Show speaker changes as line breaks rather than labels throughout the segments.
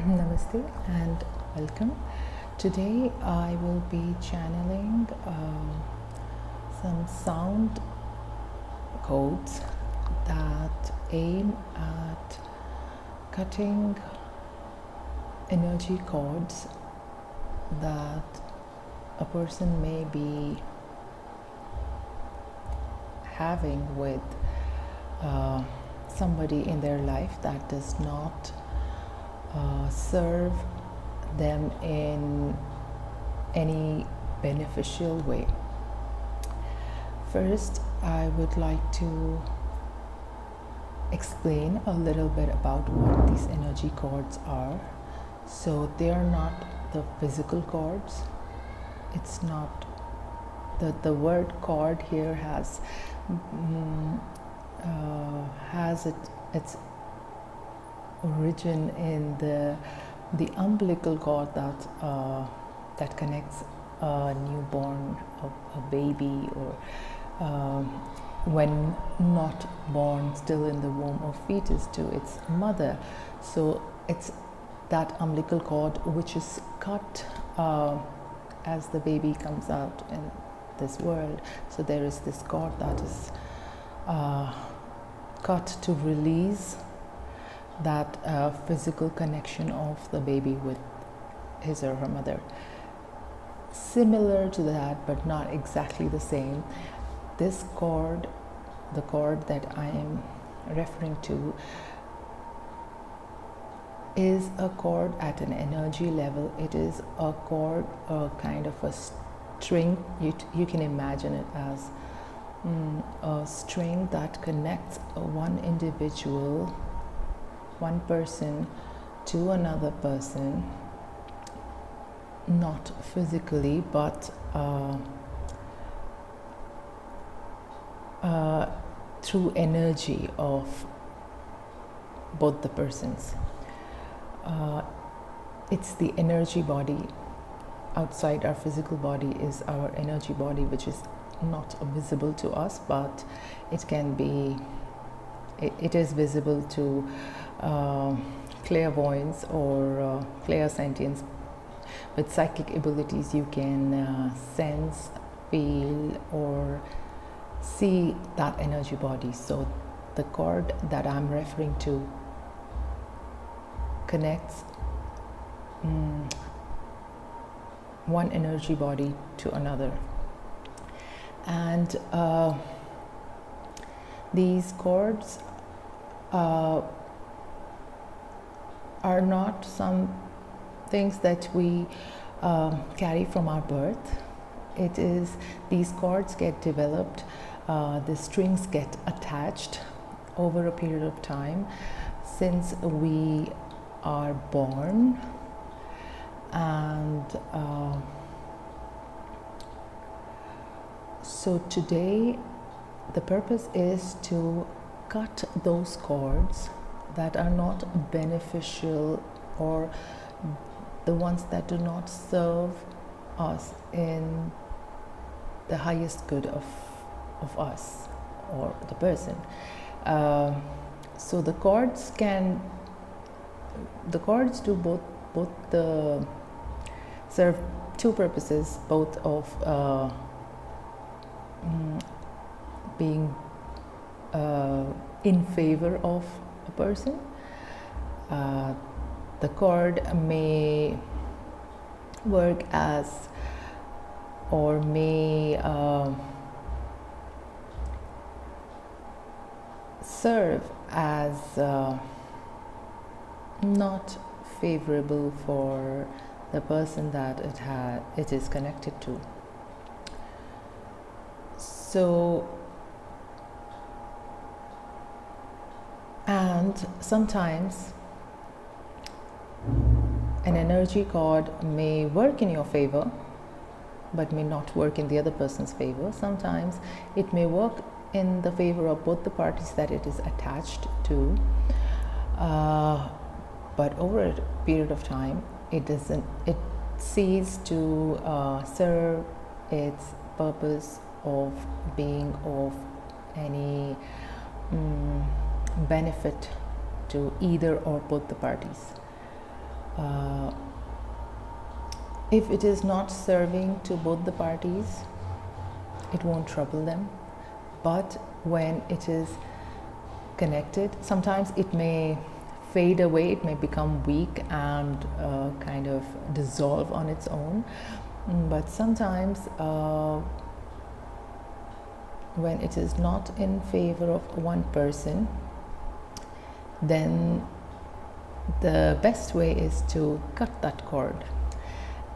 Namaste and welcome. Today I will be channeling some sound codes that aim at cutting energy cords that a person may be having with somebody in their life that does not serve them in any beneficial way. First, I would like to explain a little bit about what these energy cords are. So they are not the physical cords. It's not the word cord here has its origin in the umbilical cord that connects a newborn, a baby, or when not born, still in the womb of fetus, to its mother. So it's that umbilical cord which is cut as the baby comes out in this world. So there is this cord that is cut to release that physical connection of the baby with his or her mother. Similar to that, but not exactly the same, this cord, the cord that I am referring to, is a cord at an energy level. It is a cord, a kind of a string. You can imagine it as a string that connects one individual, one person, to another person, not physically, but through energy of both the persons. It's the energy body. Outside our physical body is our energy body, which is not visible to us, but it can be, it is visible to clairvoyance or clairsentience. With psychic abilities, you can sense, feel, or see that energy body. So the cord that I'm referring to connects one energy body to another. And these cords are not some things that we carry from our birth. It is, these cords get developed, the strings get attached over a period of time since we are born. And so today the purpose is to cut those cords that are not beneficial, or the ones that do not serve us in the highest good of us or the person. So the cords do both the serve two purposes, both of being in favor of a person. The cord may work as, or may serve as not favorable for the person that it is connected to. So, and sometimes an energy cord may work in your favor but may not work in the other person's favor. Sometimes it may work in the favor of both the parties that it is attached to, but over a period of time it ceases to serve its purpose of being of any benefit to either or both the parties. If it is not serving to both the parties, it won't trouble them. But when it is connected, sometimes it may fade away, it may become weak and kind of dissolve on its own. But sometimes when it is not in favor of one person, then the best way is to cut that cord.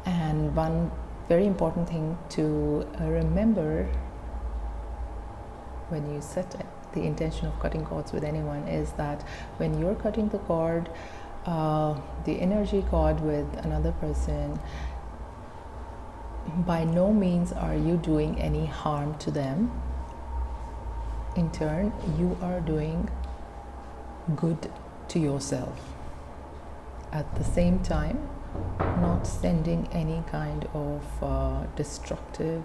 And one very important thing to remember when you set the intention of cutting cords with anyone is that when you're cutting the cord, the energy cord with another person, by no means are you doing any harm to them. In turn, you are doing good to yourself. At the same time, not sending any kind of destructive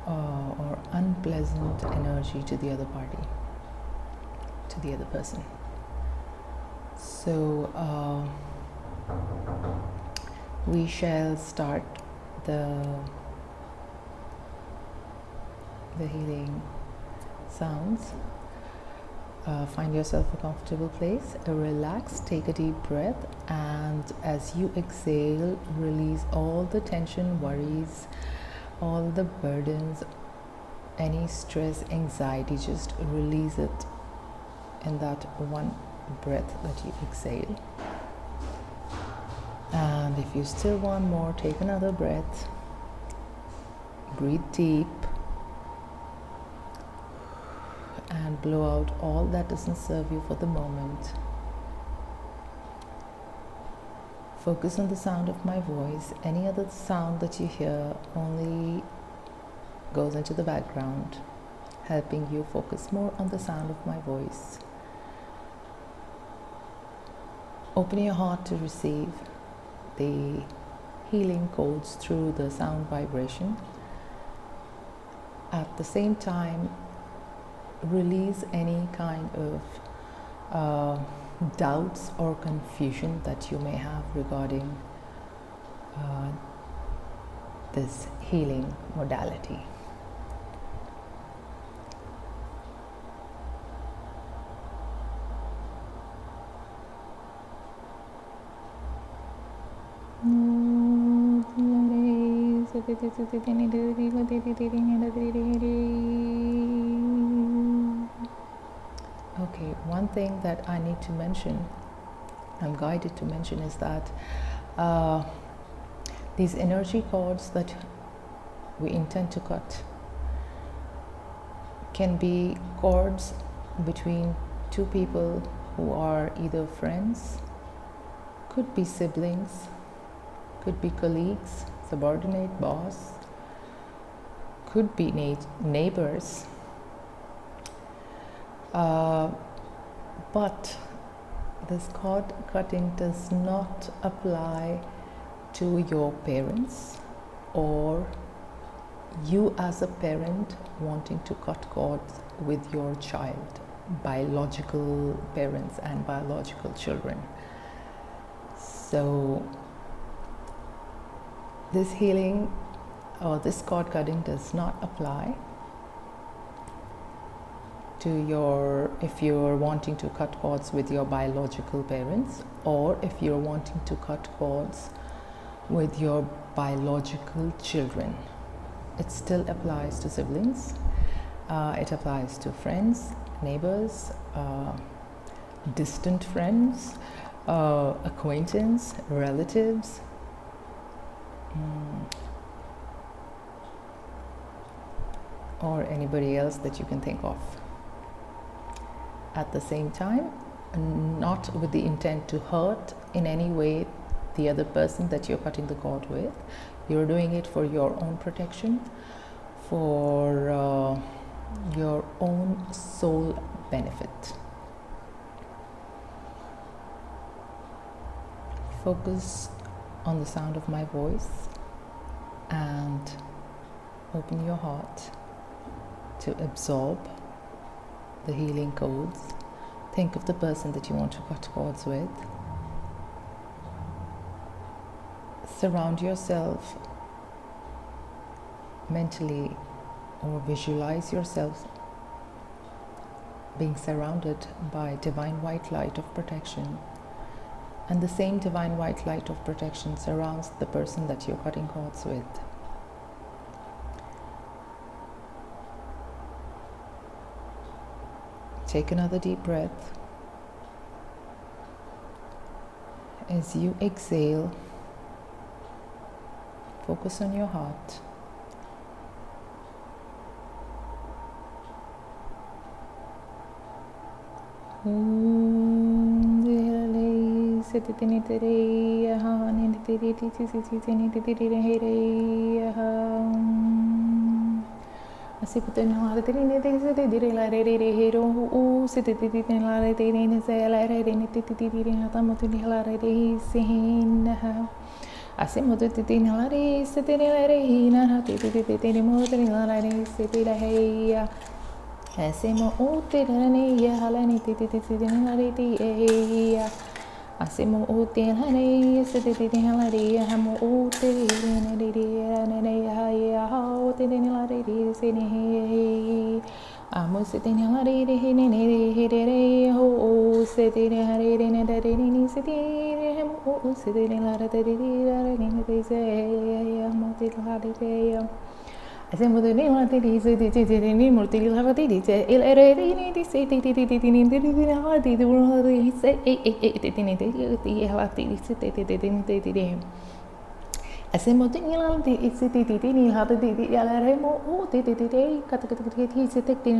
or unpleasant energy to the other party, to the other person. So we shall start the healing sounds. Find yourself a comfortable place, relax, take a deep breath, and as you exhale, release all the tension, worries, all the burdens, any stress, anxiety, just release it in that one breath that you exhale. And if you still want more, take another breath, breathe deep, and blow out all that doesn't serve you for the moment. Focus on the sound of my voice. Any other sound that you hear only goes into the background, helping you focus more on the sound of my voice. Open your heart to receive the healing codes through the sound vibration. At the same time, release any kind of doubts or confusion that you may have regarding this healing modality. Okay, one thing that I need to mention, I'm guided to mention, is that these energy cords that we intend to cut can be cords between two people who are either friends, could be siblings, could be colleagues, subordinate, boss, could be neighbors. But this cord cutting does not apply to your parents or you as a parent wanting to cut cords with your child, biological parents and biological children. So this healing or this cord cutting does not apply to if you're wanting to cut cords with your biological parents, or if you're wanting to cut cords with your biological children. It still applies to siblings, it applies to friends, neighbors, distant friends, acquaintance, relatives, or anybody else that you can think of. At the same time, not with the intent to hurt in any way the other person that you're cutting the cord with. You're doing it for your own protection, for your own soul benefit. Focus on the sound of my voice and open your heart to absorb the healing codes. Think of the person that you want to cut cords with. surround yourself mentally or visualize yourself being surrounded by divine white light of protection, and the same divine white light of protection surrounds the person that you're cutting cords with. Take another deep breath. As you exhale, focus on your heart. Asimo utirani ya halani titititini ya asimo utirani sitititini halari ya hamu utirani ya ha utirani halari sini amu sitini halari hini ho sitini halari nadari sitini hamu sitini halari ya hamu utirani ya Asimo the name of the Murti Lavati, Il Eredini, the city, the world, say, the Halati, Asimo the Nilan, the city, the Hada, the Alaremo, oh, the day, Katakati, taking the city,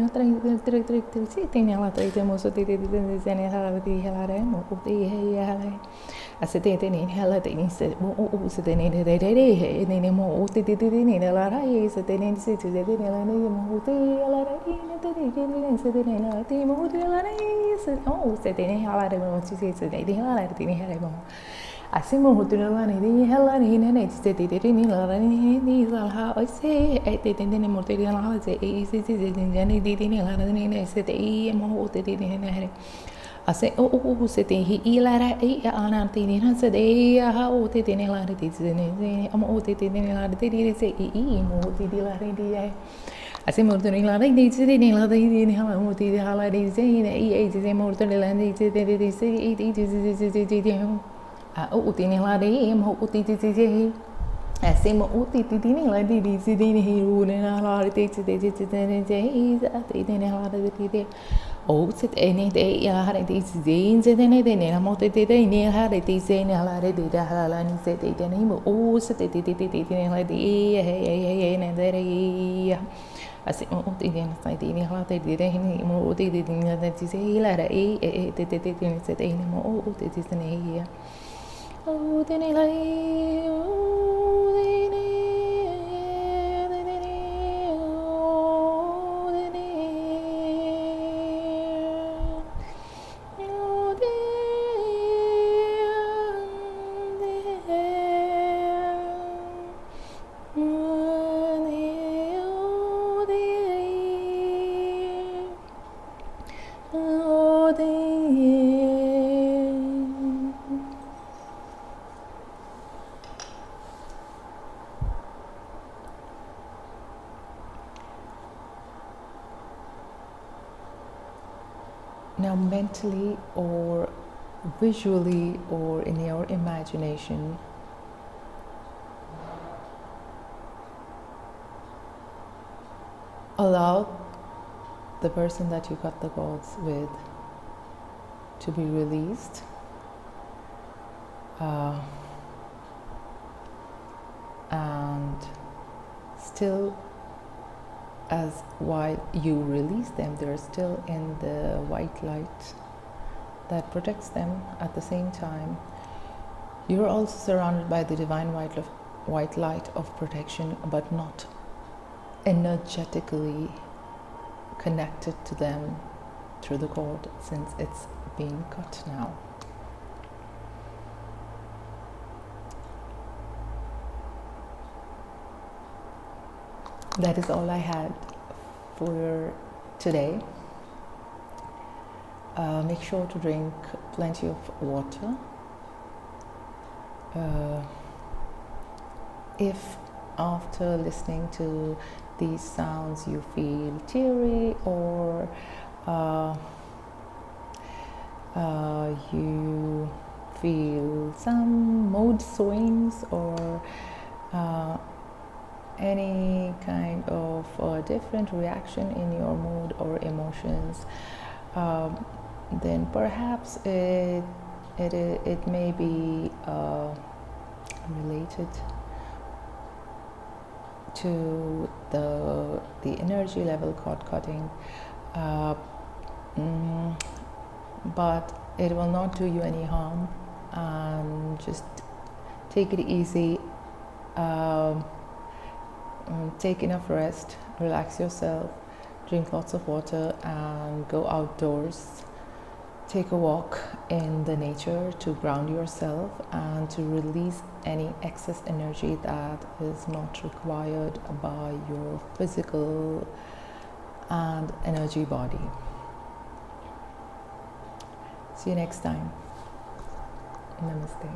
Nalata, most of the Zenhalati, Halaremo, the Hayale. As a day in Haladay said, oh, so they needed a day, and any more did it in a lot of years at the end city, they didn't allow them to a lot of oh, said any Halada, what you say, so they didn't allow it in Halamo. I see more to the one in Helen in it, said they didn't allow how I say, I didn't any more to the holiday, easy, and Jenny didn't allow it, I said, I am all they didn't have. I say, oh, sitting he lara anantini answered, ah, oh, the dinner I'm all the dinner say, moti di la redia. I say, more than la needs it in la in Halamoti, the holidays, and more than the land, they say, it is. Oh, dinner la day, moti. I say, moti dinner la did sitting here, and a lot of days, they did it, they didn't have the Oh, sit any day, I had these days, and then I didn't have more today, near had it is saying, I had it, I said, they didn't oh, sit it, like the and there. I said, oh, they didn't say, they didn't more, they didn't that is a letter, they didn't say anymore, oh, it is an a. Oh, then I like, oh, Now, mentally or visually or in your imagination, allow the person that you cut the cords with to be released. And still, as while you release them, they're still in the white light that protects them. At the same time, you're also surrounded by the divine white light of protection, but not energetically connected to them through the cord, since it's being cut now. That is all I had for today. Make sure to drink plenty of water. if after listening to these sounds you feel teary, or you feel some mood swings, or any kind of different reaction in your mood or emotions, then perhaps it may be related to the energy level cord cutting, but it will not do you any harm. And just take it easy, take enough rest, relax yourself, drink lots of water, and go outdoors. Take a walk in the nature to ground yourself and to release any excess energy that is not required by your physical and energy body. See you next time. Namaste.